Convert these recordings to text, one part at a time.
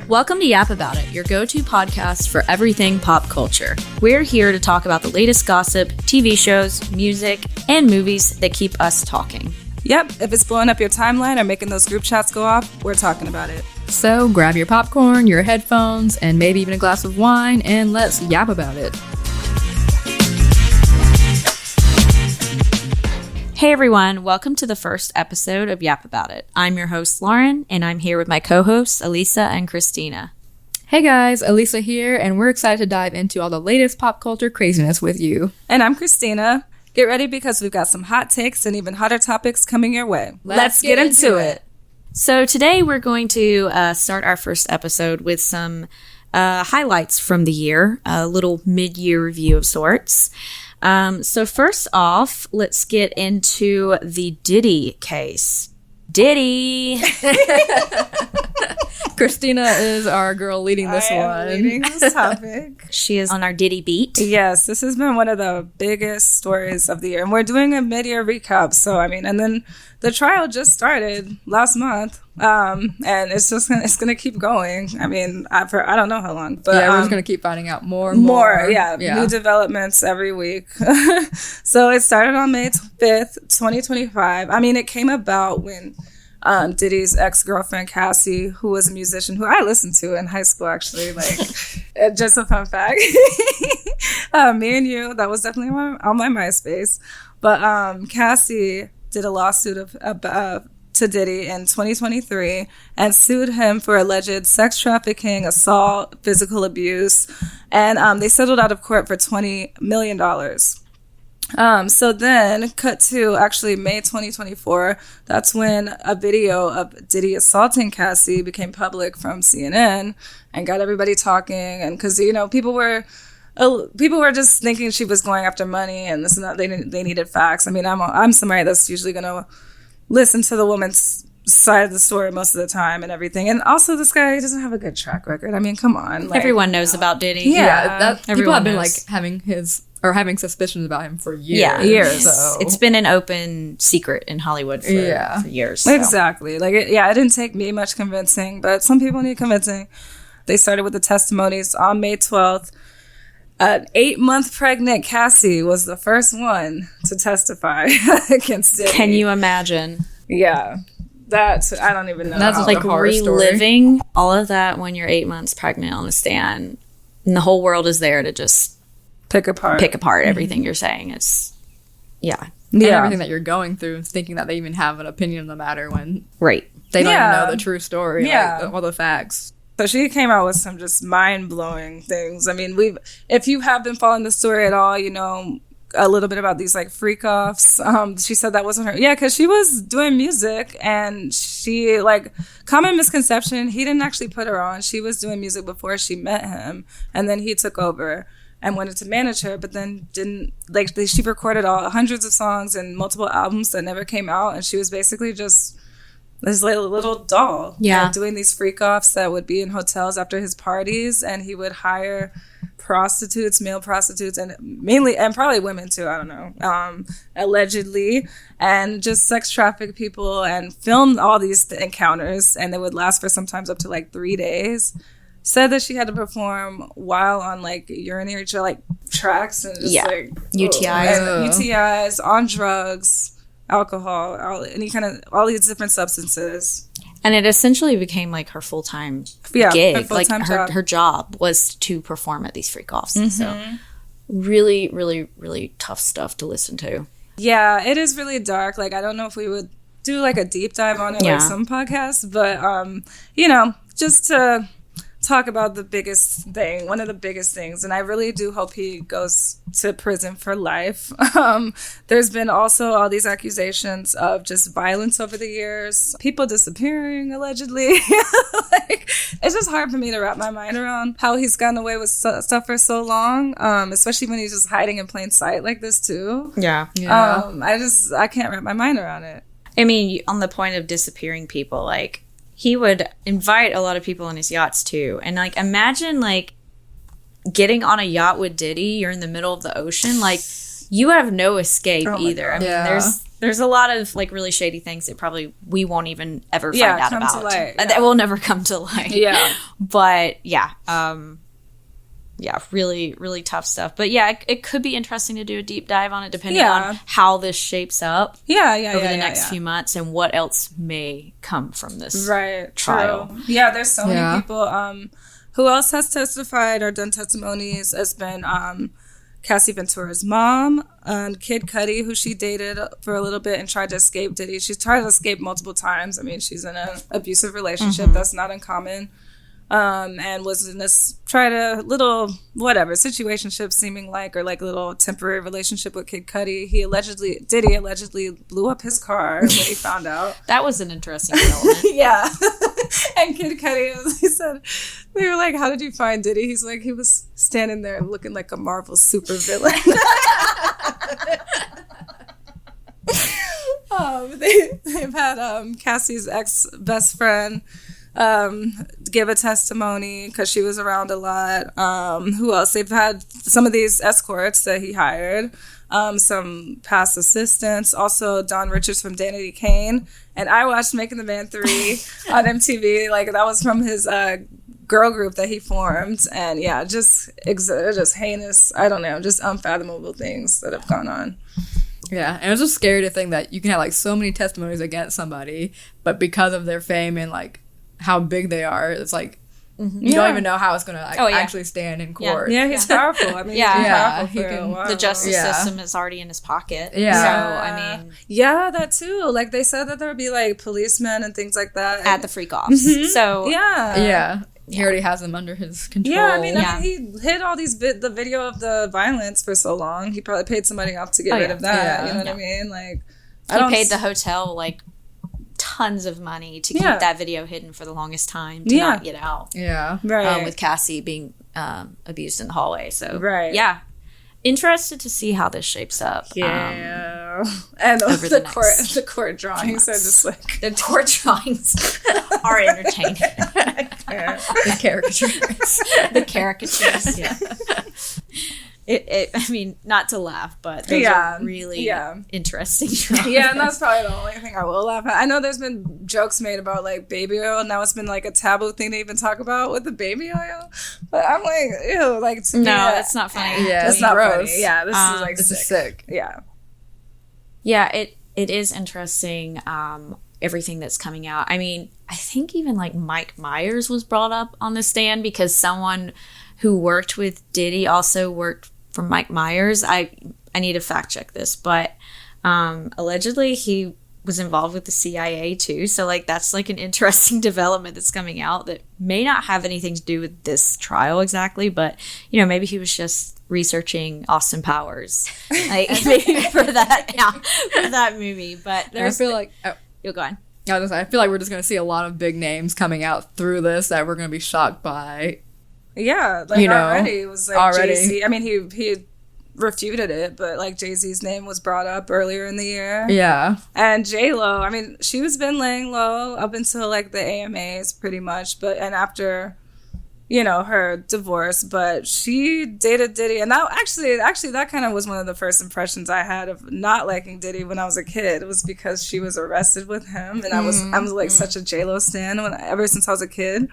Welcome to Yap About It, your go-to podcast for everything pop culture. We're here to talk about the latest gossip, TV shows, music, and movies that keep us talking. Yep, if it's blowing up your timeline or making those group chats go off, we're talking about it. So grab your popcorn, your headphones, and maybe even a glass of wine, and let's yap about it. Hey everyone, welcome to the first episode of Yap About It. I'm your host, Lauren, and I'm here with my co-hosts, Alisa and Christina. Hey guys, Alisa here, and we're excited to dive into all the latest pop culture craziness with you. And I'm Christina. Get ready because we've got some hot takes and even hotter topics coming your way. Let's get into it. So today we're going to start our first episode with some highlights from the year, a little mid-year review of sorts. So first off, let's get into the Diddy case. Diddy! Christina is our girl leading this one. Leading this topic. She is on our Diddy beat. Yes, this has been one of the biggest stories of the year. And we're doing a mid-year recap. So, and then the trial just started last month. And it's gonna keep going. I don't know how long. But yeah, we're just gonna keep finding out more. New developments every week. So it started on May 5th, 2025. It came about when Diddy's ex-girlfriend Cassie, who was a musician who I listened to in high school, actually, just a fun fact. Me and you, that was definitely on my MySpace. But Cassie did a lawsuit to Diddy in 2023 and sued him for alleged sex trafficking, assault, physical abuse, and they settled out of court for $20 million. So then, cut to actually May 2024, that's when a video of Diddy assaulting Cassie became public from CNN and got everybody talking. And because, people were just thinking she was going after money and this and that. They needed facts. I'm somebody that's usually going to listen to the woman's side of the story most of the time and everything. And also, this guy doesn't have a good track record. Come on. Everyone knows about Diddy. Yeah, people have been knows. having suspicions about him for years. Yeah, years. So. It's been an open secret in Hollywood for years. So. Exactly. It didn't take me much convincing, but some people need convincing. They started with the testimonies on May 12th. An 8-month pregnant Cassie was the first one to testify against Diddy. Can you imagine? Yeah. I don't even know. That's like reliving all of that when you're 8 months pregnant on the stand, and the whole world is there to just pick apart everything you're saying. It's and everything that you're going through, and thinking that they even have an opinion on the matter when they don't even know the true story, all the facts. So she came out with some just mind-blowing things. If you have been following the story at all, you know a little bit about these freak-offs. She said that wasn't her. Yeah, because she was doing music, and she, common misconception, he didn't actually put her on. She was doing music before she met him, and then he took over and wanted to manage her, but then didn't, she recorded hundreds of songs and multiple albums that never came out, and she was basically just this little doll, doing these freak-offs that would be in hotels after his parties, and he would hire prostitutes, male prostitutes, and probably women too, I don't know, allegedly, and just sex traffic people and film all these encounters, and they would last for sometimes up to 3 days. Said that she had to perform while on urinary tracks and just UTIs, on drugs, alcohol, all these different substances. And it essentially became her full-time gig. Her full-time job. Her job was to perform at these freak-offs. Mm-hmm. So really, really, really tough stuff to listen to. Yeah, it is really dark. I don't know if we would do a deep dive on it like some podcasts, but just to talk about the biggest thing, one of the biggest things, and I really do hope he goes to prison for life. There's been also all these accusations of just violence over the years, people disappearing allegedly. It's just hard for me to wrap my mind around how he's gotten away with stuff for so long, especially when he's just hiding in plain sight like this too. I can't wrap my mind around it. On the point of disappearing people, he would invite a lot of people on his yachts too. And imagine getting on a yacht with Diddy. You're in the middle of the ocean. you have no escape either. I mean, yeah. there's a lot of like really shady things that probably we won't even ever find out come about. To light. That will never come to light. Yeah. But yeah, really, really tough stuff. But yeah, it could be interesting to do a deep dive on it, depending on how this shapes up. Over the next few months, and what else may come from this trial. True. Yeah, there's so many people. Who else has testified or done testimonies? Has been Cassie Ventura's mom, Kid Cudi, who she dated for a little bit and tried to escape Diddy. She's tried to escape multiple times. I mean, she's in an abusive relationship. That's not uncommon. And was in this situationship seeming like, or like a little temporary relationship with Kid Cudi. Diddy allegedly blew up his car when he found out. That was an interesting development. Yeah. And Kid Cudi, he said, they were like, how did you find Diddy? He's like, he was standing there looking like a Marvel supervillain. They've had Cassie's ex-best friend give a testimony because she was around a lot. Who else? They've had some of these escorts that he hired, some past assistants, also Don Richards from Danity Kane. And I watched Making the Band 3 on MTV. Like, that was from his girl group that he formed. And yeah, just heinous, I don't know, just unfathomable things that have gone on. Yeah, and it's just scary to think that you can have like so many testimonies against somebody, but because of their fame and like how big they are, it's like you don't even know how it's going to actually stand in court. Yeah, he's powerful. I mean, the justice system is already in his pocket. Yeah. So, I mean. Yeah, that too. Like, they said that there would be like policemen and things like that. At the freak-offs. So. Yeah. He already has them under his control. Yeah, I mean, he hid all these the video of the violence for so long. He probably paid somebody off to get rid of that. Yeah. You know what I mean? Like, he paid the hotel like tons of money to keep that video hidden for the longest time to not get out. Yeah, right. With Cassie being abused in the hallway. So yeah. Interested to see how this shapes up. Yeah. And the court drawings are just like... The court drawings are entertaining. The caricatures. The caricatures, yeah. I mean, not to laugh, but those are really interesting drawings. Yeah, and that's probably the only thing I will laugh at. I know there's been jokes made about, like, baby oil. Now it's been, like, a taboo thing to even talk about with the baby oil. But I'm like, ew, like, to me... No, that's not funny. Yeah, it's not gross. Funny. Yeah, this is, like, this is sick. Yeah. Yeah, it is interesting, everything that's coming out. I mean, I think even, like, Mike Myers was brought up on the stand because someone who worked with Diddy also worked for Mike Myers. I need to fact check this, but allegedly he was involved with the CIA too. So like that's like an interesting development that's coming out that may not have anything to do with this trial exactly, but you know, maybe he was just researching Austin Powers, like maybe for that movie. But I feel like you'll go on. I feel like we're just going to see a lot of big names coming out through this that we're going to be shocked by. Yeah, like, you know, already it was like Jay-Z. I mean, he refuted it, but like Jay-Z's name was brought up earlier in the year. Yeah. And J.Lo, I mean, she was been laying low up until like the AMAs pretty much, and after, you know, her divorce, but she dated Diddy, and that actually that kind of was one of the first impressions I had of not liking Diddy when I was a kid. It was because she was arrested with him, and I was like such a J.Lo stan ever since I was a kid,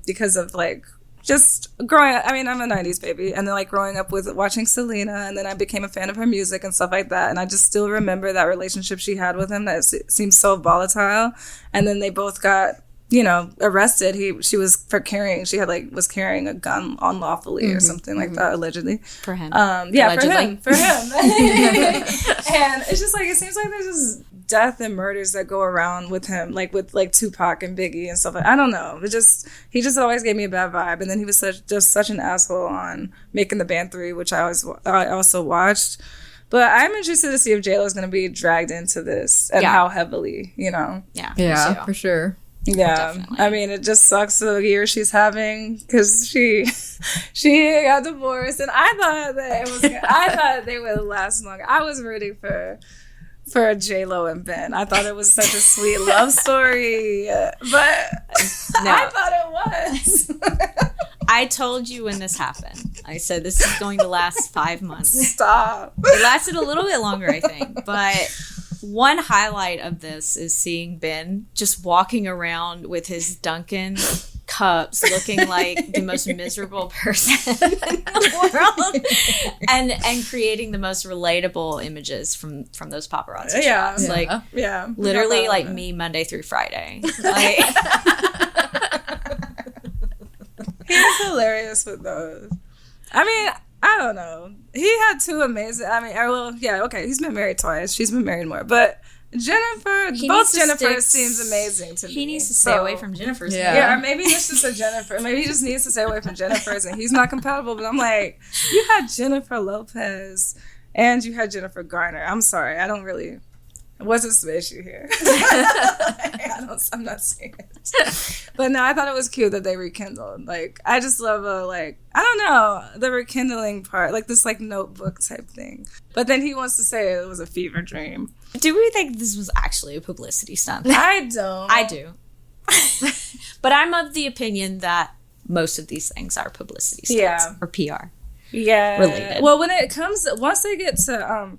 because of like just growing up. I mean, I'm a 90s baby, and then like growing up with watching Selena, and then I became a fan of her music and stuff like that, and I just still remember that relationship she had with him that seemed so volatile, and then they both got, you know, arrested. She was carrying a gun unlawfully or something like that, allegedly. For him. Allegedly. For him. And it's just like, it seems like there's just death and murders that go around with him, like with like Tupac and Biggie and stuff like, I don't know. He just always gave me a bad vibe. And then he was such an asshole on Making the Band 3, which I also watched. But I'm interested to see if J.Lo is going to be dragged into this and how heavily, you know. Yeah, for sure. Yeah, definitely. I mean, it just sucks the year she's having because she got divorced, and I thought they would last long. I was rooting for J.Lo and Ben. I thought it was such a sweet love story, but no. I thought it was. I told you when this happened. I said this is going to last 5 months. Stop. It lasted a little bit longer, I think. But one highlight of this is seeing Ben just walking around with his Dunkin' cups looking like the most miserable person in the world and creating the most relatable images from those paparazzi shots. Like literally like me Monday through Friday. Like he's hilarious with those. I mean, I don't know. He had two amazing. I mean, he's been married twice. She's been married more, but Jennifer, both Jennifer seems amazing to me. He needs to stay away from Jennifer's. Yeah, or maybe it's just a Jennifer. Maybe he just needs to stay away from Jennifer's, and he's not compatible. But I'm like, you had Jennifer Lopez, and you had Jennifer Garner. I'm sorry, I don't really. What's the issue here? I'm not seeing it. But no, I thought it was cute that they rekindled. Like, I just love I don't know, the rekindling part, like this like notebook type thing. But then he wants to say it was a fever dream. Do we think this was actually a publicity stunt? I don't. I do. But I'm of the opinion that most of these things are publicity stunts or PR. Yeah. Related. Well, once they get to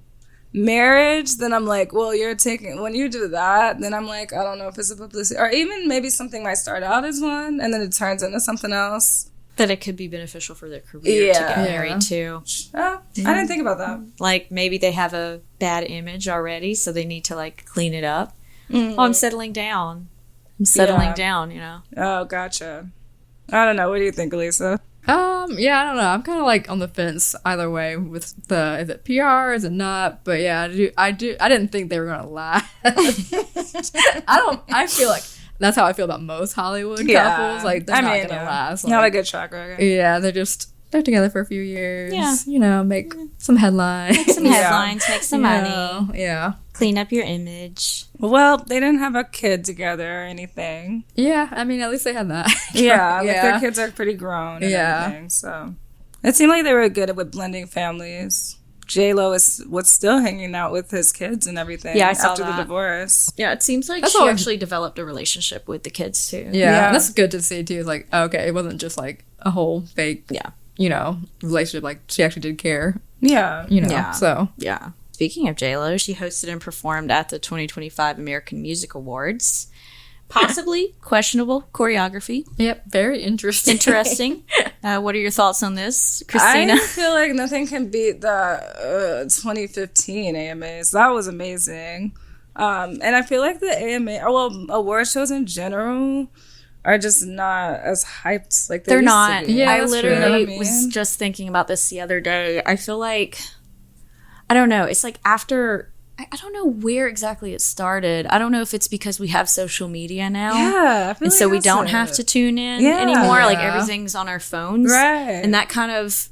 marriage, then I'm like, well, when you do that, then I'm like, I don't know if it's a publicity, or even maybe something might start out as one and then it turns into something else. That it could be beneficial for their career to get married too. I didn't think about that. Like maybe they have a bad image already, so they need to like clean it up. Mm-hmm. Oh, I'm settling down, you know. Oh, gotcha. I don't know. What do you think, Alisa? Yeah, I don't know. I'm kind of like on the fence either way with is it PR, is it not? But yeah, I didn't think they were going to last. I feel like that's how I feel about most Hollywood couples. Like, they're not going to last. Like, not a good track record. Yeah, they're together for a few years. Yeah. You know, make some headlines. Make some headlines, make some money. Yeah. Clean up your image. Well, they didn't have a kid together or anything. Yeah, I mean, at least they had that. Yeah, like their kids are pretty grown and everything, so. It seemed like they were good with blending families. J.Lo was still hanging out with his kids and everything after the divorce. Yeah, it seems like she actually developed a relationship with the kids, too. Yeah, that's good to see, too. It's like, okay, it wasn't just like a whole fake, relationship. Like, she actually did care. Yeah. So. Yeah. Speaking of J.Lo, she hosted and performed at the 2025 American Music Awards. Possibly questionable choreography. Yep, very interesting. What are your thoughts on this, Christina? I feel like nothing can beat the 2015 AMAs. That was amazing. And I feel like the award shows in general are just not as hyped like they're not. Yeah, I literally was just thinking about this the other day. I feel like, I don't know, it's like after, I don't know where exactly it started. I don't know if it's because we have social media now. Yeah. And so we don't have to tune in anymore. Like everything's on our phones. Right. And that kind of,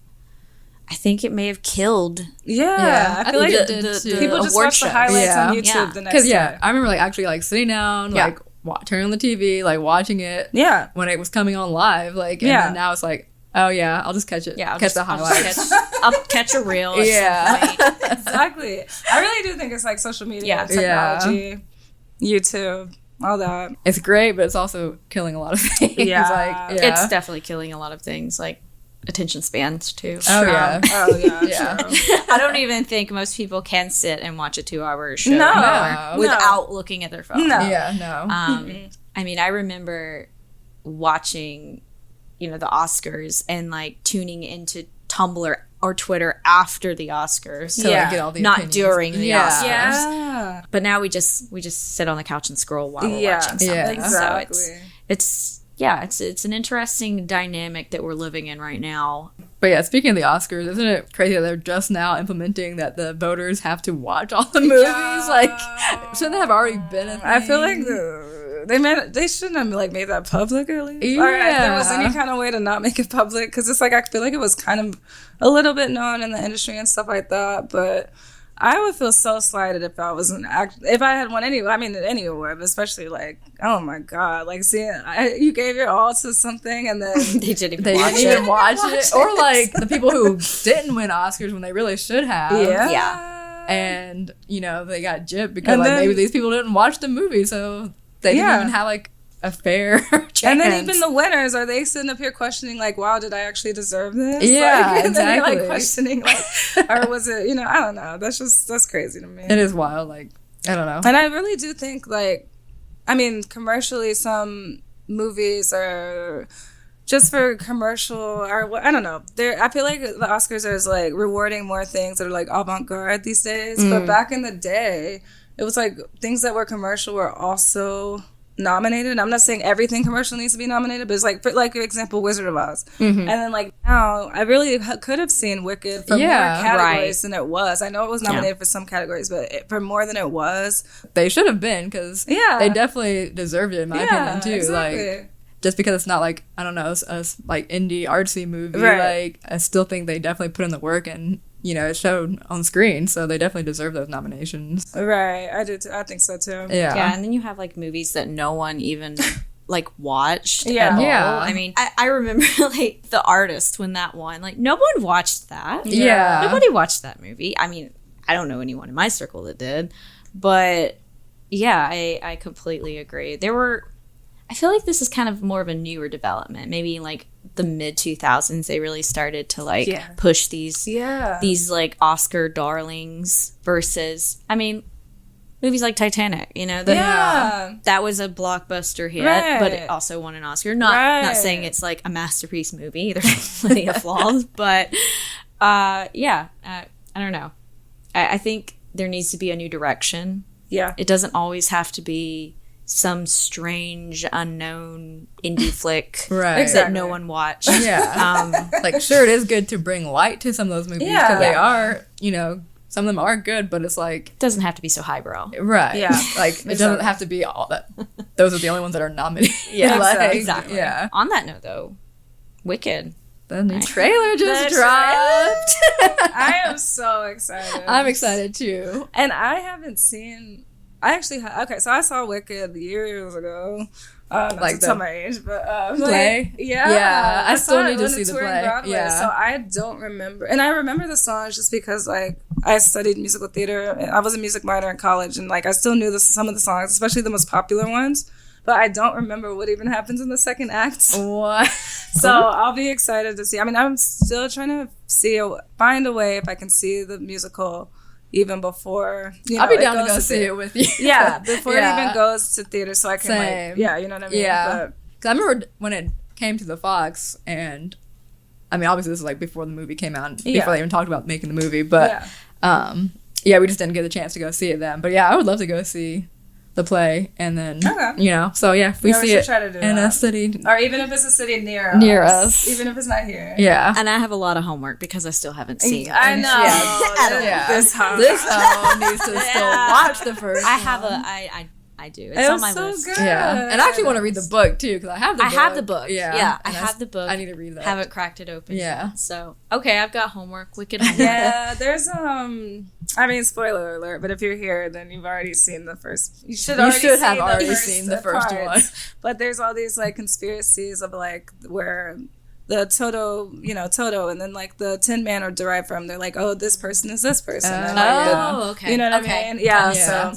I think it may have killed. Yeah. I feel like it did too. People just watch the highlights on YouTube the next day. I remember like actually like sitting down, like turning on the TV, like watching it when it was coming on live. Like, and then now it's like, oh yeah, I'll just catch it. Yeah, catch the highlights. I'll catch a reel. Exactly. I really do think it's like social media, technology, YouTube, all that. It's great, but it's also killing a lot of things. It's definitely killing a lot of things, like attention spans too. Oh yeah. I don't even think most people can sit and watch a 2-hour show anymore without looking at their phone. I mean, I remember watching, the Oscars and like tuning into Tumblr or Twitter after the Oscars. To like, get all the not opinions. during the Oscars. Yeah. But now we just sit on the couch and scroll while we're watching something. Yeah, exactly. So it's an interesting dynamic that we're living in right now. But yeah, speaking of the Oscars, isn't it crazy that they're just now implementing that the voters have to watch all the movies? Like, shouldn't they have already been a thing? I feel like they shouldn't have like made that public at least. Yeah. Or if there was any kind of way to not make it public, because it's like I feel like it was kind of a little bit known in the industry and stuff like that. But I would feel so slighted if I was if I had won any award, but especially like, oh my god, like seeing you gave your all to something and then they didn't even watch it. Or like the people who didn't win Oscars when they really should have. Yeah. And they got gypped because maybe these people didn't watch the movie, so they didn't even have like a fair chance. And then even the winners, are they sitting up here questioning like, wow, did I actually deserve this? Yeah, like, and exactly. then you're like questioning like, or was it, I don't know. That's crazy to me. It is wild. Like, I don't know. And I really do think like, I mean, commercially, some movies are just for commercial or I don't know. I feel like the Oscars is like rewarding more things that are like avant-garde these days. But back in the day, it was like things that were commercial were also nominated. I'm not saying everything commercial needs to be nominated, but it's like, for example, Wizard of Oz. And then like now, I really could have seen Wicked for more categories than it was. I know it was nominated for some categories, but for more than it was. They should have been, because they definitely deserved it, in my opinion, too. Exactly. Like, just because it's not like, I don't know, a like indie artsy movie, like I still think they definitely put in the work, and it showed on screen, so they definitely deserve those nominations. Right, I do too. I think so too. Yeah, and then you have like movies that no one even like watched at all. Yeah. I mean, I remember like The Artist when that won. Like no one watched that. Yeah. Nobody watched that movie. I mean, I don't know anyone in my circle that did, but yeah, I completely agree. I feel like this is kind of more of a newer development. Maybe like the mid 2000s, they really started to like push these like Oscar darlings versus, I mean, movies like Titanic. That was a blockbuster hit, but it also won an Oscar. Not saying it's like a masterpiece movie. There's plenty of flaws, but I don't know. I think there needs to be a new direction. Yeah, it doesn't always have to be some strange, unknown indie flick that no one watched. Yeah. Like, sure, it is good to bring light to some of those movies, because they are, some of them are good, but it's like... It doesn't have to be so highbrow. Right. Yeah. Like, it doesn't have to be all that. Those are the only ones that are nominated. Exactly. Yeah. On that note, though, Wicked. The new trailer just dropped. I am so excited. I'm excited, too. And I haven't seen... so I saw Wicked years ago. Not to tell my age, but play. Yeah, I still need to see the play. Broadway, so I don't remember, and I remember the songs just because like I studied musical theater. And I was a music minor in college, and like I still knew some of the songs, especially the most popular ones. But I don't remember what even happens in the second act. What? So I'll be excited to see. I mean, I'm still trying to find a way if I can see the musical. Even before, I'll be down to go see it with you. Yeah, before it even goes to theater, so I can Same. you know what I mean? Yeah. Because I remember when it came to the Fox, and I mean, obviously this is like before the movie came out, before they even talked about making the movie, but we just didn't get the chance to go see it then. But yeah, I would love to go see the play, and then so if we see it in a city, or even if it's a city near us, even if it's not here. Yeah, and I have a lot lot of homework because I still haven't seen it. I know. This home needs to still watch the first. I do. It's on my list. Good. Yeah, and I actually want to read the book too, because I have the book. Yeah, I have the book. I need to read that. Haven't cracked it open. Yeah. Yet. So okay, I've got homework. Wicked homework. Yeah, there's I mean, spoiler alert, but if you're here, then you've already seen the first. You should have already seen the first one. But there's all these like conspiracies of like where the Toto, and then like the Tin Man are derived from. They're like, oh, this person is this person. Okay. You know what I mean? Yeah. So.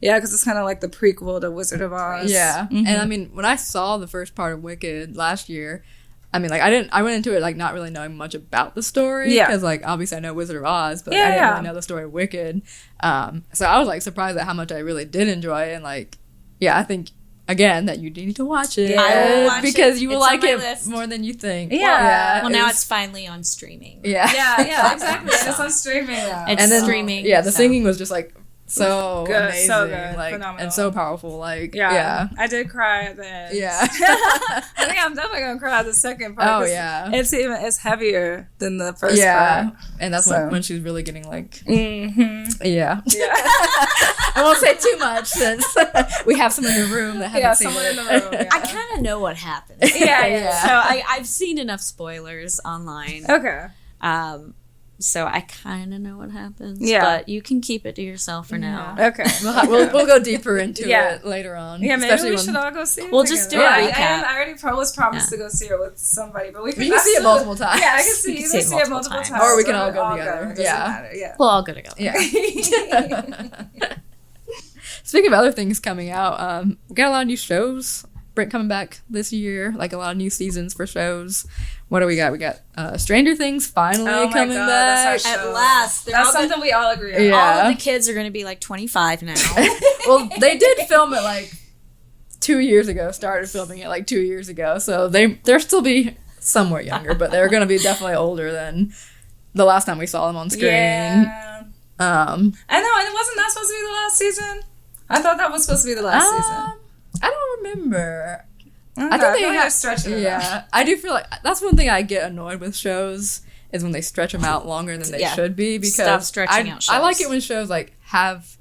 Yeah, because it's kind of like the prequel to Wizard of Oz. Yeah, and I mean, when I saw the first part of Wicked last year, I mean, like I went into it like not really knowing much about the story. Yeah, because like obviously I know Wizard of Oz, but I didn't really know the story of Wicked. So I was like surprised at how much I really did enjoy it, and like, I think again that you need to watch it. I will watch because you will like it more than you think. Yeah. Well, now it's finally on streaming. Yeah, exactly. And it's on streaming now. It's streaming. Yeah, the singing was just like. So good, amazing, so good, like, phenomenal, and so powerful. Like, I did cry at the end. Yeah, I think I'm definitely gonna cry at the second part. Oh yeah, it's heavier than the first part. And that's when she's really getting like, yeah. I won't say too much since we have someone in the room that haven't seen it. In the room. Yeah. I kind of know what happens. Yeah. So I've seen enough spoilers online. Okay. So I kind of know what happens. Yeah. But you can keep it to yourself for now. Okay. We'll go deeper into it later on. Yeah, maybe we should all go see it. We'll just do a recap. I already was promised to go see it with somebody, but we can see it multiple times. Yeah, I can see you can see it multiple times. Or we can all go together. Yeah. We'll all go together. Yeah. Speaking of other things coming out, we got a lot of new shows coming back this year, like a lot of new seasons for shows. What do we got? We got Stranger Things finally coming back. That's at last. That's something we all agree on. Yeah. All of the kids are going to be like 25 now. Well, they did film it like 2 years ago, started filming it like 2 years ago, so they'll still be somewhat younger, but they're going to be definitely older than the last time we saw them on screen. Yeah. I know, and wasn't that supposed to be the last season? I thought that was supposed to be the last season. I don't remember. Okay, I think they have stretching it out. Yeah, I do feel like that's one thing I get annoyed with shows is when they stretch them out longer than they should be, because stop stretching out shows. I like it when shows like have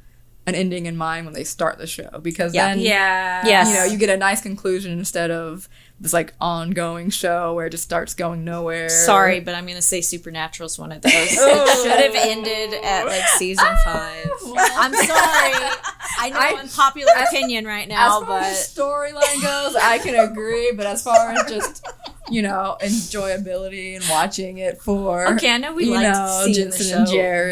an ending in mind when they start the show, because then you know, you get a nice conclusion instead of this like ongoing show where it just starts going nowhere. Sorry, but I'm gonna say Supernatural's one of those. It should have ended at like season 5. I'm sorry. I know unpopular opinion right now, as far but as storyline goes, I can agree. But as far as just, you know, enjoyability and watching it for, okay, I know we like seeing the show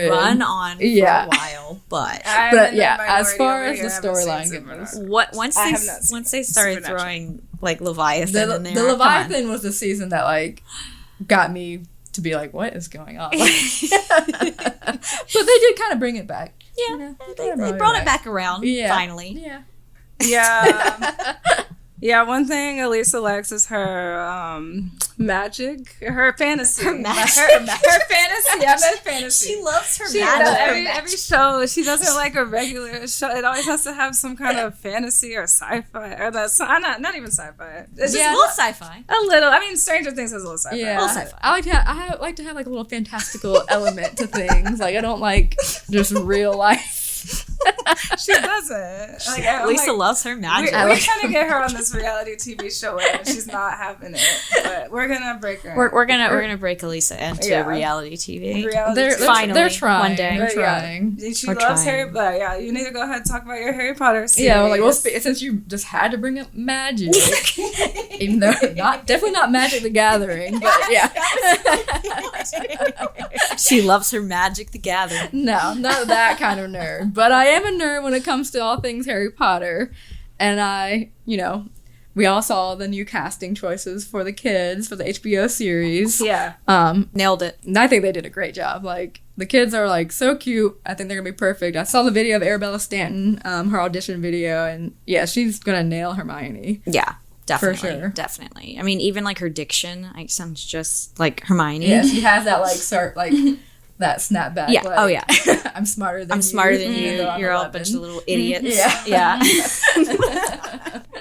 run on for a while, but as far as the storyline goes, once they started throwing like Leviathan in there, the Leviathan was the season that like got me to be like, what is going on? But they did kind of bring it back. Yeah, you know, they brought it back around finally. Yeah, one thing Alisa likes is her magic, her fantasy. Her fantasy. I meant fantasy. She loves her magic. Every show, she doesn't like a regular show. It always has to have some kind of fantasy or sci-fi. Or not even sci-fi. It's just a little sci-fi. A little. I mean, Stranger Things has a little sci-fi. Yeah, a little sci-fi. I like to have like a little fantastical element to things. Like, I don't like just real life. She doesn't. Like, Lisa loves her magic. We're trying to get her on this reality TV show, and she's not having it. But we're gonna break her. We're gonna break Alisa into reality TV. Finally, they're trying. One day, they're trying. She loves Harry, but you need to go ahead and talk about your Harry Potter series. Yeah, well, since you just had to bring up magic, even though definitely not Magic the Gathering, but yeah. She loves her Magic the Gathering. No, not that kind of nerd. But I am a nerd when it comes to all things Harry Potter. And we all saw the new casting choices for the kids for the HBO series. Yeah. Nailed it. And I think they did a great job. Like, the kids are, like, so cute. I think they're going to be perfect. I saw the video of Arabella Stanton, her audition video, and, yeah, she's going to nail Hermione. Yeah. Definitely. For sure. Definitely. I mean, even, like, her diction, sounds just like Hermione. Yeah, she has that, that snapback. Yeah. Like, oh, yeah. I'm smarter than you. You're all a bunch of little idiots. Yeah.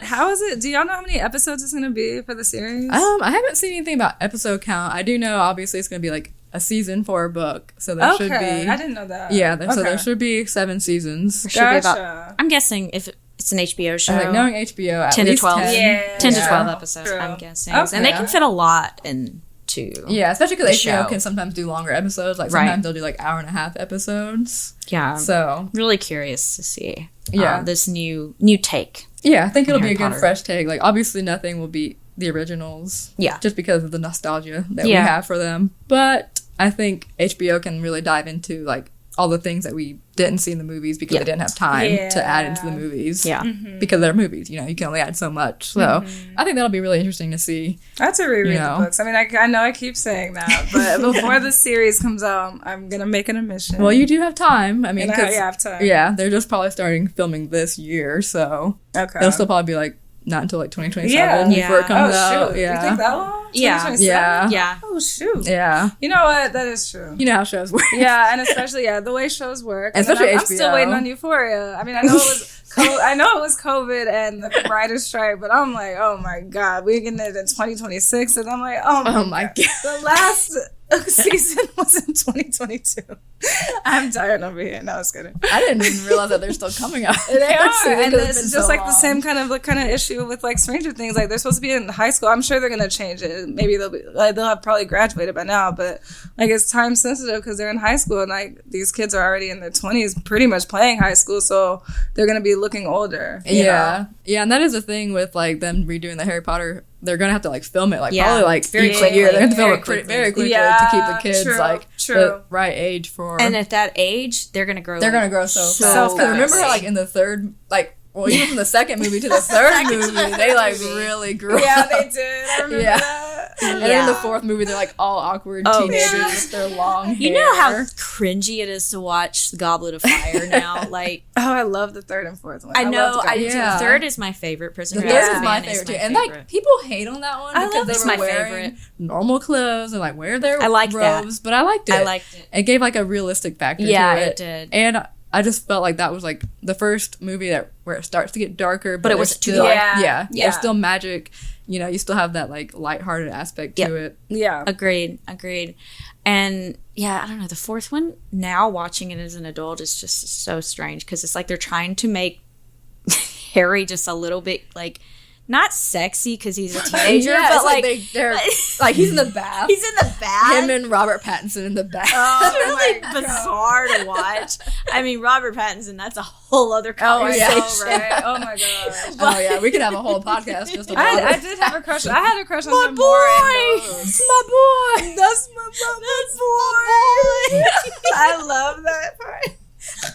How is it? Do y'all know how many episodes it's going to be for the series? I haven't seen anything about episode count. I do know, obviously, it's going to be like a season for a book. So there should be. I didn't know that. Yeah. So there should be 7 seasons. Gotcha. I'm guessing if it's an HBO show. Like, knowing HBO, at 10 least to 12. 10 to 12 episodes, True. I'm guessing. Okay. And they can fit a lot into yeah, especially because HBO show. can sometimes do longer episodes. Like, sometimes they'll do like hour-and-a-half episodes. Yeah. So really curious to see this new take. Yeah, I think it'll be a Potter. good fresh take. Like, obviously nothing will beat the originals. Yeah. Just because of the nostalgia that we have for them. But I think HBO can really dive into like all the things that we didn't see in the movies because they didn't have time to add into the movies. Yeah. Because they're movies, you can only add so much. So I think that'll be really interesting to see. I have to reread the books. I mean, I know I keep saying that, but before the series comes out, I'm going to make an admission. Well, you do have time. I mean, I have time. Yeah, they're just probably starting filming this year, so it'll still probably be like not until like 2027 before it comes out. Yeah. You think that long? Yeah. Yeah. Oh, shoot. Yeah. You know what? That is true. You know how shows work. Yeah, and especially, the way shows work. And especially I'm HBO. still waiting on Euphoria. I mean, I know it was COVID and the writer's strike, but I'm like, oh my God, we're getting it in 2026. And I'm like, oh my God. The last season was in 2022. I'm tired over here. No, I was kidding. I didn't even realize that they're still coming out. They are, and it's just like the same kind of issue with like Stranger Things. Like, they're supposed to be in high school. I'm sure they're gonna change it. Maybe they'll have probably graduated by now, but like it's time sensitive because they're in high school and like these kids are already in their 20s, pretty much playing high school, so they're gonna be looking older. You know? Yeah, and that is the thing with like them redoing the Harry Potter. They're gonna have to like film it probably like very each quickly. year. They have to film it very quickly to keep the kids the right age for. And at that age, they're gonna grow. They're gonna grow so fast. Remember, like in the third, like Well, even from the second movie to the third movie, they like really grew up. Yeah, they did. I remember that. And then in the fourth movie, they're like all awkward teenagers with their long hair. You know how cringy it is to watch Goblet of Fire now? Like, I love the third and fourth one. I know. Yeah. The third is my favorite. Prisoner The of third is Azkaban my favorite too. And like people hate on that one because they were wearing normal clothes and like wear their robes. But I liked it. It gave like a realistic factor to it. Yeah, it did. And I just felt like that was like the first movie where it starts to get darker, but it was too dark. Yeah. There's still magic. You know, you still have that like lighthearted aspect to it. Yeah. Agreed. And yeah, I don't know. The fourth one, now watching it as an adult, is just so strange because it's like they're trying to make Harry just a little bit like not sexy because he's a teenager, but like they're like he's in the bath. He's in the bath. Him and Robert Pattinson in the bath. Oh, it's really bizarre to watch. I mean, Robert Pattinson, that's a whole other conversation. Right. Oh my gosh. Oh yeah, we could have a whole podcast just on I did have a crush. I had a crush on my him boy. My boy. That's my boy. I love that part.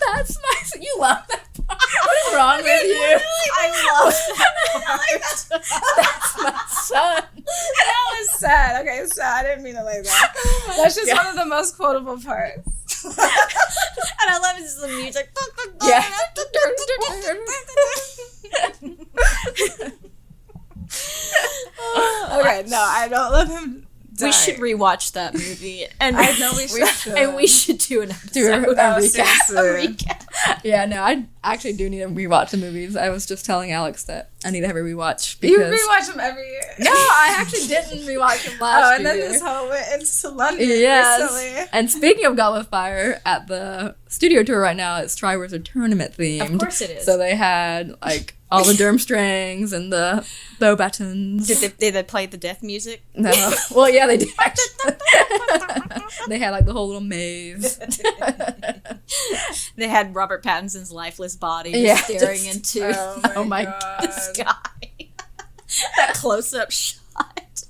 That's my. You love that part. What is wrong with you? I love that. That's my son. That was sad. Okay, it's sad. I didn't mean it like that. That's just one of the most quotable parts. And I love his music. Yeah. Okay, no, I don't love him. We should rewatch that movie, and I know we should. And we should do an episode. recap. Yeah, no, I actually do need to rewatch the movies. I was just telling Alex that I need to have a rewatch. You rewatch them every year. No, I actually didn't rewatch them last year. And then this whole went into London recently. And speaking of Goblet of Fire, at the studio tour right now, it's Triwizard Tournament themed. Of course it is. So they had like all the Durmstrangs and the bow buttons. Did they play the death music? No. Well, yeah, they did. They had like the whole little maze. They had Robert Pattinson's lifeless body staring into oh my God. the sky. That close-up shot.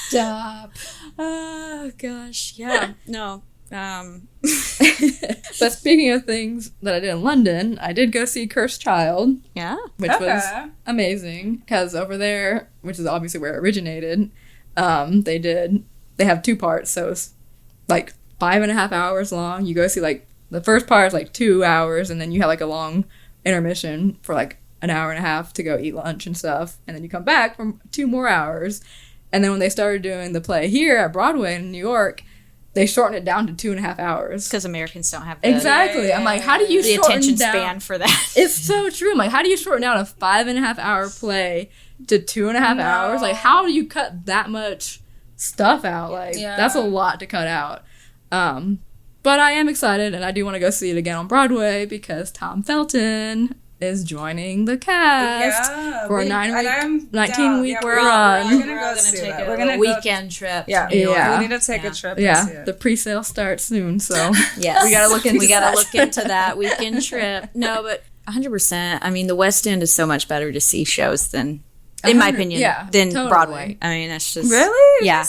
Stop. Oh gosh, yeah, no. But speaking of things that I did in London, I did go see Cursed Child. Yeah. Which was amazing because over there, which is obviously where it originated, they have 2 parts, so it's like 5.5 hours long. You go see like the first part is like 2 hours, and then you have like a long intermission for like an hour and a half to go eat lunch and stuff, and then you come back for 2 more hours. And then when they started doing the play here at Broadway in New York, they shortened it down to 2.5 hours. Because Americans don't have the exactly. I'm like, how do you shorten attention down span for that? It's so true. I'm like, how do you shorten down a 5.5 hour play to 2.5 hours? Like, how do you cut that much stuff out? Like, that's a lot to cut out. But I am excited, and I do want to go see it again on Broadway because Tom Felton is joining the cast for a 19-week run. We're gonna take a weekend trip. Yeah, we need to take a trip. Yeah, the pre-sale starts soon, so yes, we gotta look into that weekend trip. No, but 100%. I mean, the West End is so much better to see shows than, in my opinion, than totally. Broadway. I mean, that's just really Oh yeah.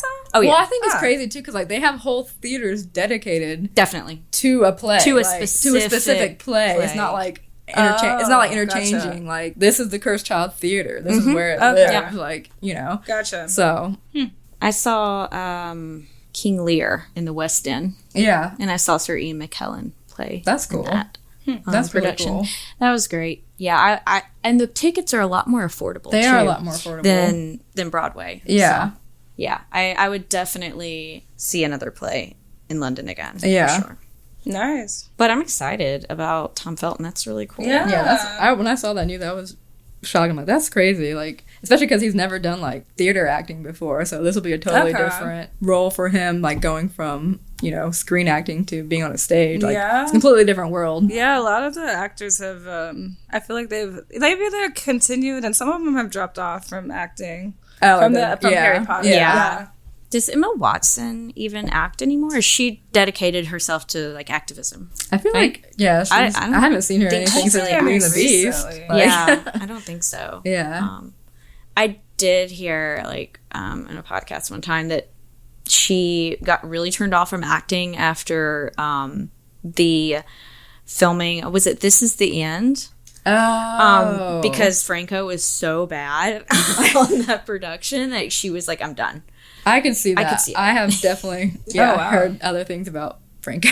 Well, I think it's crazy too because like they have whole theaters dedicated definitely to a play, to a specific play. It's not like. It's not like interchanging. Gotcha. Like, this is the Cursed Child Theater. This is where it lives. Yeah. Like, you know. Gotcha. So. I saw King Lear in the West End. Yeah. And I saw Sir Ian McKellen play. That's cool. That's production. Really cool. That was great. Yeah. I and the tickets are a lot more affordable. They are a lot more affordable. Than Broadway. Yeah. So, yeah. I would definitely see another play in London again. Yeah. For sure. Nice. But I'm excited about Tom Felton. That's really cool. Yeah. When I saw that news, that was shocking. I'm like, that's crazy. Like, especially because he's never done like theater acting before. So this will be a totally different role for him. Like going from, you know, screen acting to being on a stage. Like, it's a completely different world. Yeah. A lot of the actors have, I feel like they've either continued and some of them have dropped off from acting. From Harry Potter. Yeah. Does Emma Watson even act anymore? Or she dedicated herself to like activism? I feel like I haven't seen her in anything since Beauty and the Beast. I don't think so. Yeah, I did hear like in a podcast one time that she got really turned off from acting after the filming. Was it This Is the End? Oh. Because Franco was so bad on that production that she was like, I'm done. I can see that. I could see it. I have definitely heard other things about Franco.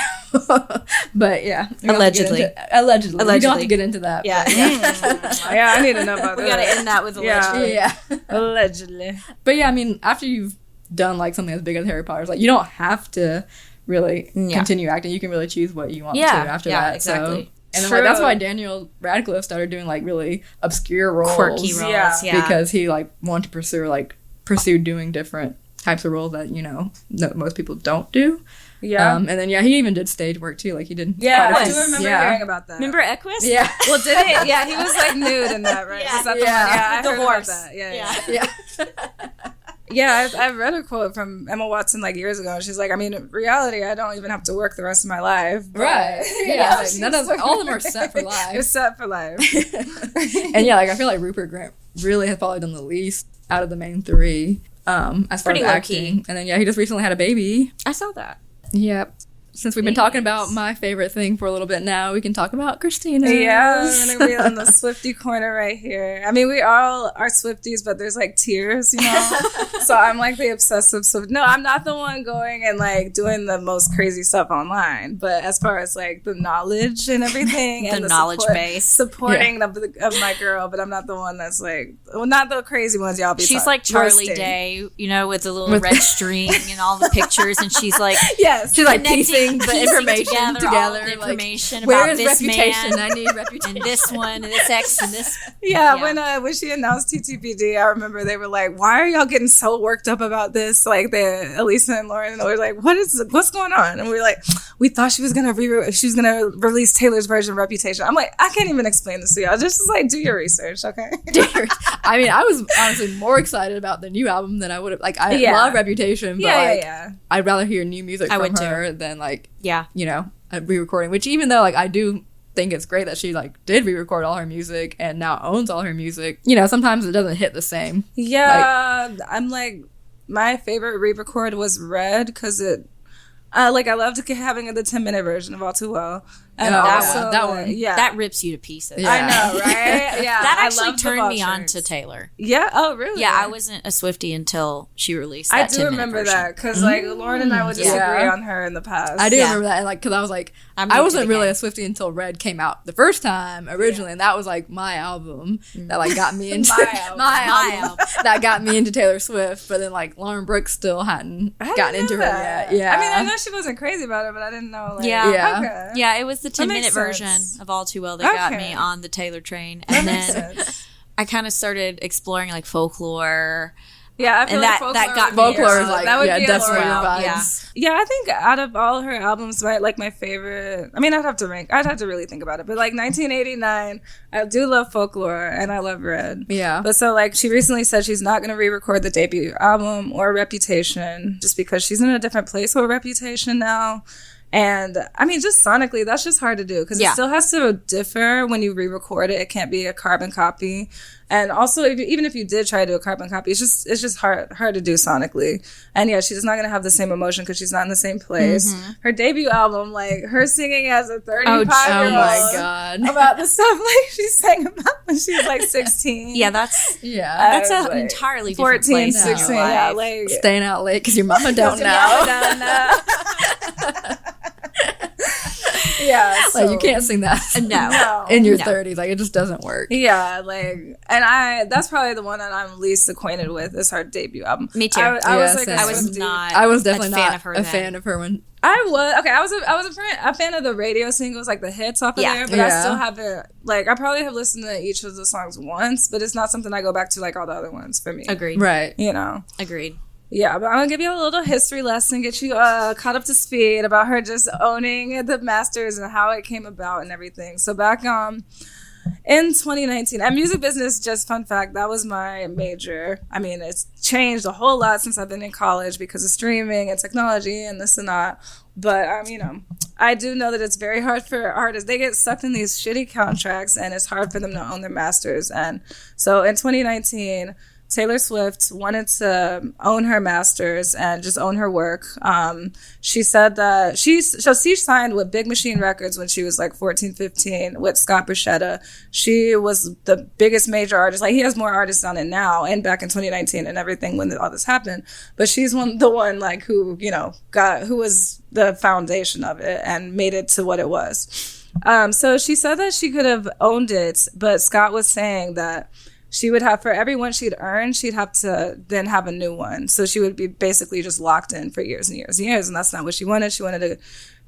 But yeah. Allegedly. Allegedly. We don't have to get into that. Yeah. Yeah, I need to know about that. We got to end that with allegedly. Yeah. Allegedly. But yeah, I mean, after you've done like something as big as Harry Potter, it's like you don't have to really continue acting. You can really choose what you want to after that. Exactly. So. And then, like, that's why Daniel Radcliffe started doing like really obscure roles, quirky roles, because he like wanted to pursue doing different types of roles that that most people don't do. Yeah, and then he even did stage work too. Like he did. Yeah, I do remember hearing about that. Remember Equus? Yeah. Well, did he? Yeah, he was like nude in that, right? Yeah. Is that the one? Yeah, I the heard horse. about that. Yeah. Yeah, I've read a quote from Emma Watson like years ago. And she's like, I mean, in reality, I don't even have to work the rest of my life. But, right. Yeah. Like, all of them are set for life. It's set for life. And yeah, like I feel like Rupert Grint really has probably done the least out of the main three. As far as acting. And then he just recently had a baby. I saw that. Yep. Since we've been talking about my favorite thing for a little bit now, we can talk about Christina. Yeah, I'm going to be on the Swiftie corner right here. I mean, we all are Swifties, but there's like tiers, So I'm like the obsessive Swift. No, I'm not the one going and like doing the most crazy stuff online. But as far as like the knowledge and everything, and the knowledge base, supporting of my girl, but I'm not the one that's like, well, not the crazy ones y'all be. She's like Charlie Day, with the little red string and all the pictures, and she's like, she's like piecing the information together. The information like, about this reputation? Man I need reputation. And this one, and this ex, and this. Yeah. When she announced TTPD, I remember they were like, "Why are y'all getting so worked up about this?" Like Alisa and Lauren, and they were like, "What's going on?" And we were like, "We thought she was gonna release Taylor's version of Reputation." I'm like, I can't even explain this to y'all. Just like do your research, okay? I mean, I was honestly more excited about the new album than I would have. Like, I love Reputation, but I'd rather hear new music from her than like. A re-recording, which even though like I do think it's great that she like did re-record all her music and now owns all her music, sometimes it doesn't hit the same. I'm like, my favorite re-record was Red because it I loved having the 10-minute version of All Too Well. And that one. That rips you to pieces. Yeah. I know, right? Yeah. That actually turned me on to Taylor. Yeah. Oh, really? Yeah, I wasn't a Swiftie until she released that 10-minute version. I do remember that because like Lauren and I would disagree on her in the past. I do remember that, and like because I was like, I wasn't really a Swiftie until Red came out the first time originally, and that was like my album that like got me into my album that got me into Taylor Swift. But then like Lauren Brooks still hadn't gotten into her yet. Yeah. I mean, I know she wasn't crazy about it, but I didn't know. Like, yeah. It was the 10-minute version of All Too Well that got me on the Taylor train, and then I kind of started exploring like folklore. Yeah, I feel like folklore is like that would be definitely your vibes. Yeah, I think out of all her albums, my favorite. I mean, I'd have to really think about it, but like 1989, I do love Folklore and I love Red. Yeah, but so like she recently said she's not going to re-record the debut album or Reputation just because she's in a different place with Reputation now. And I mean, just sonically, that's just hard to do because it still has to differ when you re-record it. It can't be a carbon copy. And also, even if you did try to do a carbon copy, it's just hard to do sonically. And yeah, she's not going to have the same emotion because she's not in the same place. Mm-hmm. Her debut album, like her singing as a 35-year-old. Oh my God. About the stuff like she sang about when she was like 16. Yeah, that's an entirely different 14, place 16, yeah, like staying out late because your mama don't know. Yeah, so, like you can't sing that in your 30s. Like it just doesn't work. Yeah, like, and that's probably the one that I'm least acquainted with is her debut album. Me too. I was definitely not a fan of her when I was a fan of the radio singles, like the hits off of there, but I still haven't, like, I probably have listened to each of the songs once, but it's not something I go back to like all the other ones for me. Agreed. Right. Agreed. Yeah, but I'm going to give you a little history lesson, get you caught up to speed about her just owning the Masters and how it came about and everything. So back in 2019, at music business, just fun fact, that was my major. I mean, it's changed a whole lot since I've been in college because of streaming and technology and this and that. But, I do know that it's very hard for artists. They get sucked in these shitty contracts and it's hard for them to own their masters. And so in 2019... Taylor Swift wanted to own her masters and just own her work. She said that she signed with Big Machine Records when she was like 14, 15 with Scott Bruschetta. She was the biggest major artist. Like, he has more artists on it now and back in 2019 and everything when all this happened. But she's the one like who was the foundation of it and made it to what it was. So she said that she could have owned it, but Scott was saying that she would have, for every one she'd earned, she'd have to then have a new one. So she would be basically just locked in for years and years and years. And that's not what she wanted. She wanted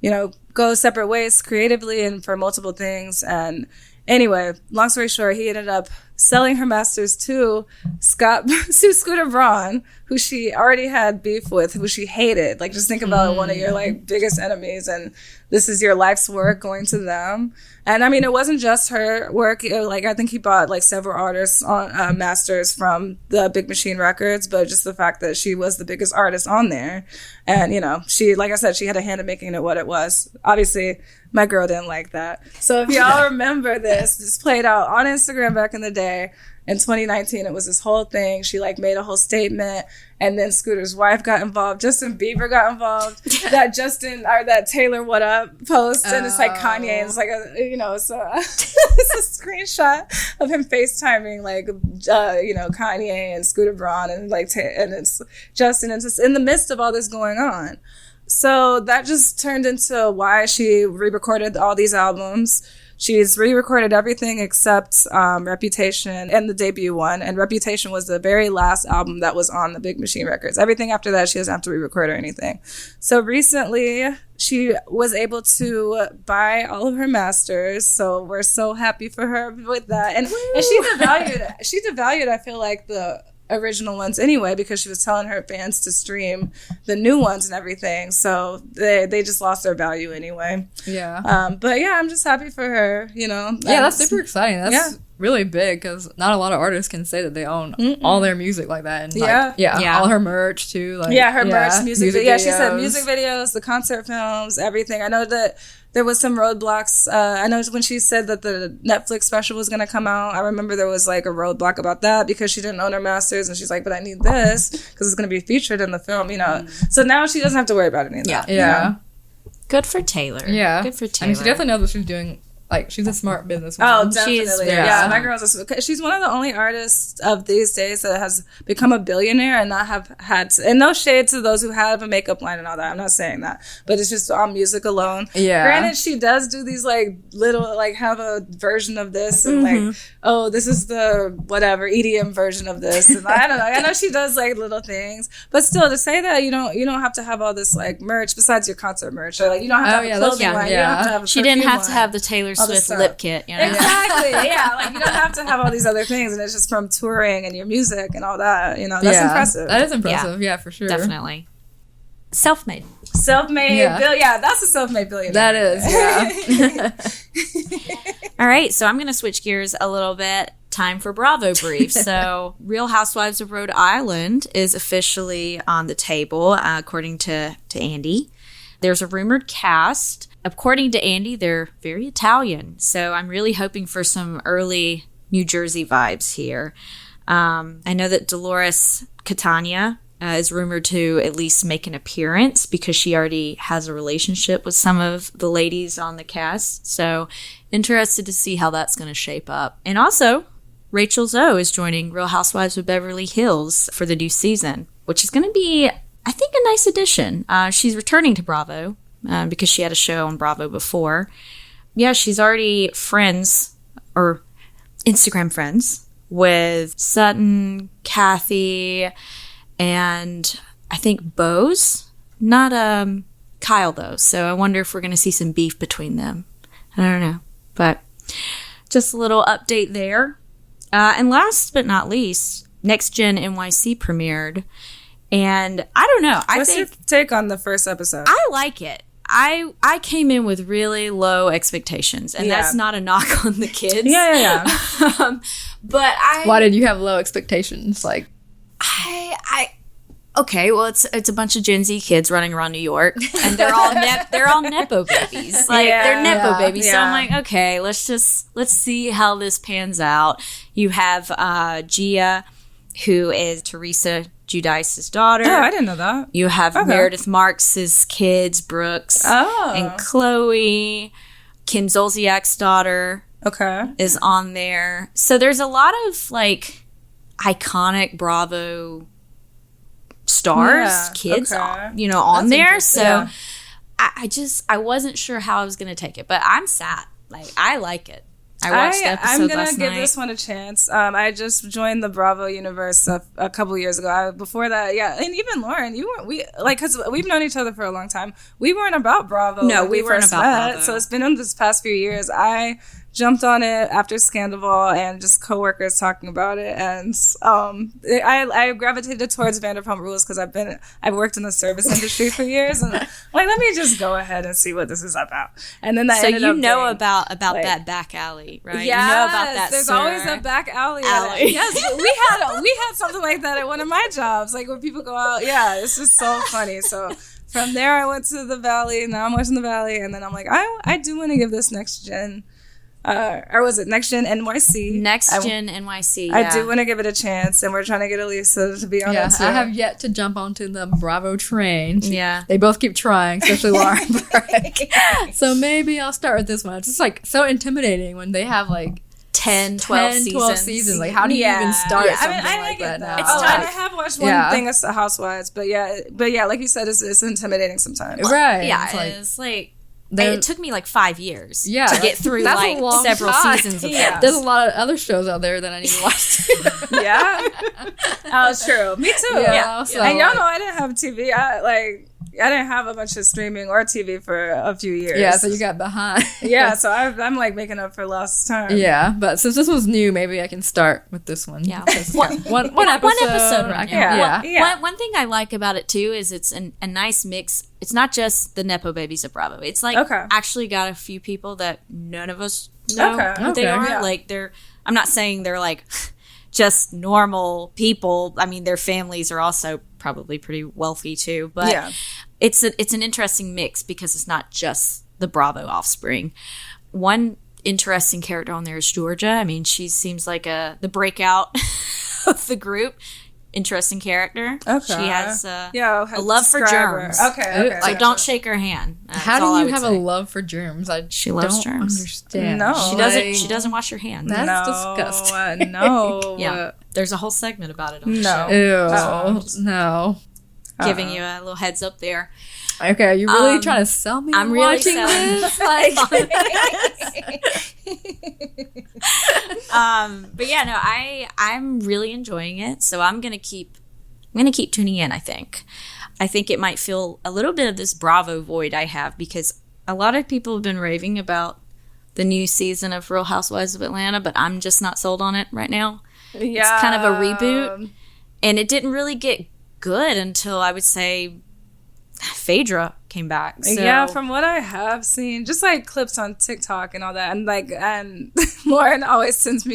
to, go separate ways creatively and for multiple things. And anyway, long story short, he ended up selling her masters to Scooter Braun, who she already had beef with, who she hated. Like, just think about one of your like biggest enemies, and this is your life's work going to them. And I mean, it wasn't just her work. I think he bought like several artists on masters from the Big Machine Records, but just the fact that she was the biggest artist on there, and she, like I said, she had a hand in making it what it was. Obviously, my girl didn't like that. So if y'all remember this played out on Instagram back in the day. In 2019, it was this whole thing. She like made a whole statement, and then Scooter's wife got involved. Justin Bieber got involved. that Taylor What Up post, and it's like Kanye. And it's like it's a screenshot of him FaceTiming like Kanye and Scooter Braun and and it's Justin. And just in the midst of all this going on. So that just turned into why she re-recorded all these albums. She's re-recorded everything except Reputation and the debut one. And Reputation was the very last album that was on the Big Machine Records. Everything after that, she doesn't have to re-record or anything. So recently, she was able to buy all of her masters. So we're so happy for her with that. And she devalued, I feel like, the original ones anyway, because she was telling her fans to stream the new ones and everything, so they just lost their value anyway. But yeah, I'm just happy for her, that's super exciting. That's really big, because not a lot of artists can say that they own all their music like that. And all her merch too, her merch, music videos. She said music videos, the concert films, everything. I know that there was some roadblocks. I know when she said that the Netflix special was going to come out, I remember there was like a roadblock about that because she didn't own her masters, and she's like, but I need this because it's going to be featured in the film, So now she doesn't have to worry about any of that. Good for Taylor. Good for Taylor. I mean, she definitely knows what she's doing. Like, she's a smart businesswoman. Oh, definitely. My girl's she's one of the only artists of these days that has become a billionaire and not have had to, and no shade to those who have a makeup line and all that. I'm not saying that. But it's just on music alone. Yeah. Granted, she does do these like little, like have a version of this and like, oh, this is the whatever EDM version of this. And I don't know. I know she does like little things. But still, to say that you don't have to have all this like merch besides your concert merch. Or like you don't have to have a clothing line. You don't have to have a She didn't have to have the Taylor Swift lip kit, Exactly. Like you don't have to have all these other things, and it's just from touring and your music and all that. That's impressive. That is impressive. Yeah, for sure. Definitely. Self-made. That's a self-made billionaire. That is. All right, so I'm going to switch gears a little bit. Time for Bravo brief. So, Real Housewives of Rhode Island is officially on the table, according to Andy. There's a rumored cast. According to Andy, they're very Italian, so I'm really hoping for some early New Jersey vibes here. I know that Dolores Catania is rumored to at least make an appearance because she already has a relationship with some of the ladies on the cast, so interested to see how that's going to shape up. And also, Rachel Zoe is joining Real Housewives of Beverly Hills for the new season, which is going to be, I think, a nice addition. She's returning to Bravo. Because she had a show on Bravo before. Yeah, she's already friends, or Instagram friends, with Sutton, Kathy, and I think Bose. Not Kyle, though. So I wonder if we're going to see some beef between them. I don't know. But just a little update there. And last but not least, Next Gen NYC premiered. And I don't know. What's your take on the first episode? I like it. I came in with really low expectations, and that's not a knock on the kids. But why did you have low expectations? Like, okay, well, it's a bunch of Gen Z kids running around New York, and they're all nepo babies. Like they're nepo babies. Yeah. So I'm like, okay, let's see how this pans out. You have Gia, who is Teresa Giudice's daughter. Oh, I didn't know that. You have Meredith Marks's kids, Brooks and Chloe. Kim Zolciak's daughter is on there. So there's a lot of like iconic Bravo stars, kids, on there. So I wasn't sure how I was going to take it, but I'm sad. Like, I like it. I watched the episode I'm going to give this one a chance. I just joined the Bravo universe a couple years ago. Before that, and even Lauren, because we've known each other for a long time. We weren't about Bravo. No, we weren't about Bravo. So it's been in this past few years. I jumped on it after Scandival and just coworkers talking about it, and I gravitated towards Vanderpump Rules because I've worked in the service industry for years, and like, let me just go ahead and see what this is about. And then that ended up being, about like, that back alley, right? Yes, you know about that. There's always a back alley. Yes, we had something like that at one of my jobs, like when people go out. Yeah, it's just so funny. So from there, I went to the Valley. Now I'm watching the Valley, and then I'm like, I do want to give this Next Gen. Or was it Next Gen NYC? Gen NYC, yeah. I do want to give it a chance, and we're trying to get Alisa to be on it too. I have yet to jump onto the Bravo train. Yeah. They both keep trying, especially Lauren. So maybe I'll start with this one. It's just like so intimidating when they have like 12 seasons. Like, how do you even start something like that now? I have watched one thing as Housewives, but like you said, it's intimidating sometimes. Right. Yeah, it's like it took me like 5 years to get through like several seasons of that. There's a lot of other shows out there that I need to watch. Oh, true. Me too. Yeah. So, and y'all know I didn't have TV. I didn't have a bunch of streaming or TV for a few years. Yeah, so you got behind. So I'm like making up for lost time. Yeah, but since this was new, maybe I can start with this one. Yeah. one episode. Right? One thing I like about it too is it's a nice mix. It's not just the Nepo babies of Bravo. It's like actually got a few people that none of us know who they are. Yeah. Like I'm not saying they're like just normal people. I mean, their families are also probably pretty wealthy too. But it's an interesting mix because it's not just the Bravo offspring. One interesting character on there is Georgia. I mean, she seems like the breakout of the group. Interesting character. She has a love for germs. So don't shake her hand. How do you have a love for germs? She loves germs. Understand. No, she doesn't wash her hands. That's disgusting. No. Yeah, there's a whole segment about it on the show. No. Giving you a little heads up there. Okay, are you really trying to sell me? I'm really selling this. But yeah, no, I'm really enjoying it. So I'm gonna keep tuning in. I think it might fill a little bit of this Bravo void I have because a lot of people have been raving about the new season of Real Housewives of Atlanta, but I'm just not sold on it right now. Yeah, it's kind of a reboot, and it didn't really get good until I would say Phaedra came back. So. Yeah, from what I have seen, just like clips on TikTok and all that, and Lauren always sends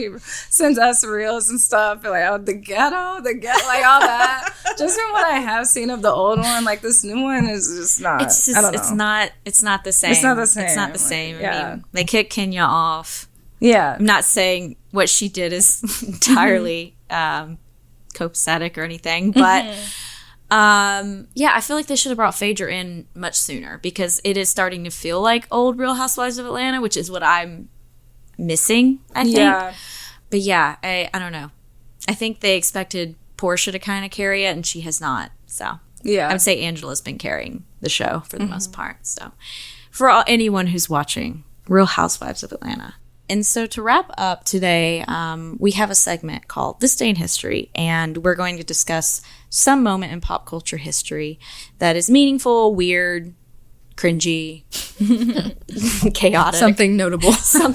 us reels and stuff, like the ghetto, like all that. Just from what I have seen of the old one, like this new one is just not. I don't know. It's not the same. It's not the same. It's not the same. Yeah. I mean, they kicked Kenya off. Yeah, I'm not saying what she did is entirely copacetic or anything, but. I feel like they should have brought Phaedra in much sooner because it is starting to feel like old Real Housewives of Atlanta, which is what I'm missing, I think. Yeah. But yeah, I don't know. I think they expected Portia to kind of carry it, and she has not. So I would say Angela's been carrying the show for the most part. So for anyone who's watching Real Housewives of Atlanta. And so to wrap up today, we have a segment called This Day in History, and we're going to discuss some moment in pop culture history that is meaningful, weird, cringy, chaotic. Something notable. So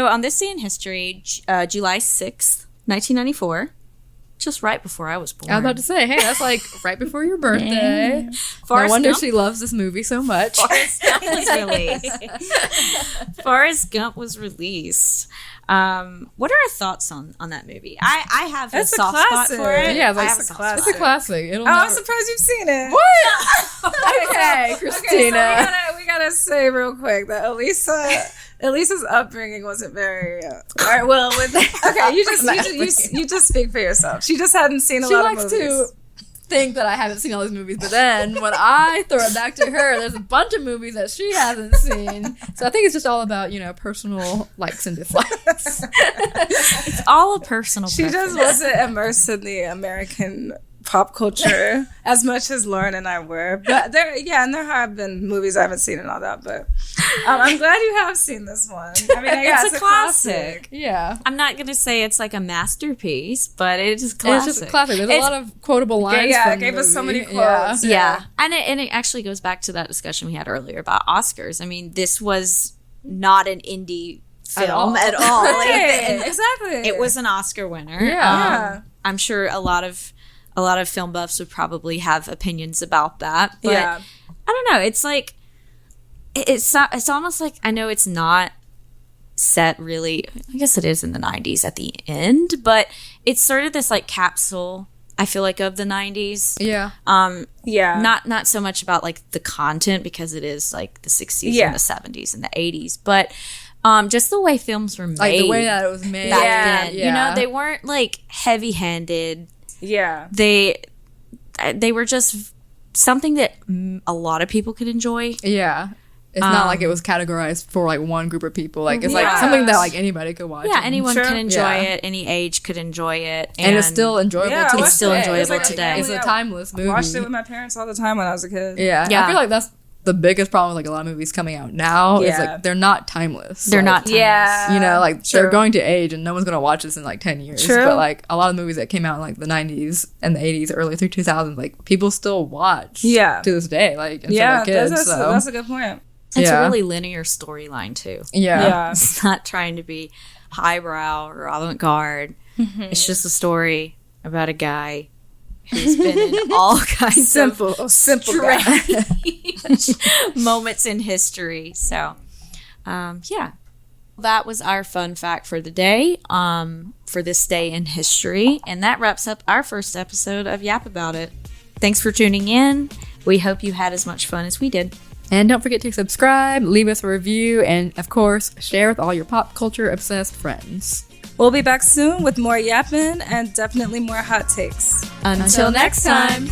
on This Day in History, July 6th, 1994, just right before I was born. I was about to say, hey, that's like right before your birthday. No wonder she loves this movie so much. Forrest Gump was released. What are our thoughts on that movie? I have a soft spot for it. Yeah, it's a classic. It's a classic. I'm surprised you've seen it. What? Okay, Christina. Okay, so we gotta say real quick that Alisa's upbringing wasn't very all right. Well, okay, you just speak for yourself. She just hadn't seen a lot of movies. She likes to think that I haven't seen all these movies, but then when I throw it back to her, there's a bunch of movies that she hasn't seen. So I think it's just all about, personal likes and dislikes. It's all a personal She just wasn't immersed in the American pop culture as much as Lauren and I were. But there have been movies I haven't seen and all that, but I'm glad you have seen this one. I mean, it's a classic. Yeah. I'm not going to say it's like a masterpiece, but it is classic. It's just a classic. There's a lot of quotable lines. Yeah, it gave us so many quotes. Yeah. And it actually goes back to that discussion we had earlier about Oscars. I mean, this was not an indie film at all. Right. Exactly. It was an Oscar winner. Yeah. I'm sure a lot of film buffs would probably have opinions about that. But I don't know. It's like it's almost like, I know it's not set really, I guess it is in the 90s at the end, but it's sort of this like capsule, I feel like, of the 90s. Yeah. Not so much about like the content, because it is like the 60s and the 70s and the 80s, but just the way films were made. Like the way that it was made. Back then. They weren't like heavy-handed. Yeah. They were just something that a lot of people could enjoy. Yeah. It's not like it was categorized for like one group of people. Like it's like something that like anybody could watch. Yeah, anyone can enjoy it. Any age could enjoy it. And it's still enjoyable today. It's still enjoyable today. It's a timeless movie. I watched it with my parents all the time when I was a kid. Yeah. I feel like that's the biggest problem with like a lot of movies coming out now is like they're not timeless. They're not timeless. Yeah. They're going to age and no one's going to watch this in like 10 years. But like a lot of movies that came out in like the 90s and the 80s, early through 2000s, like people still watch to this day. Like, instead of kids. That's a good point. It's a really linear storyline too. Yeah. It's not trying to be highbrow or avant-garde. Mm-hmm. It's just a story about a guy who's been in all kinds of simple moments in history. So, that was our fun fact for the day, for this day in history. And that wraps up our first episode of Yap About It. Thanks for tuning in. We hope you had as much fun as we did. And don't forget to subscribe, leave us a review, and of course, share with all your pop culture obsessed friends. We'll be back soon with more yapping and definitely more hot takes. Until next time.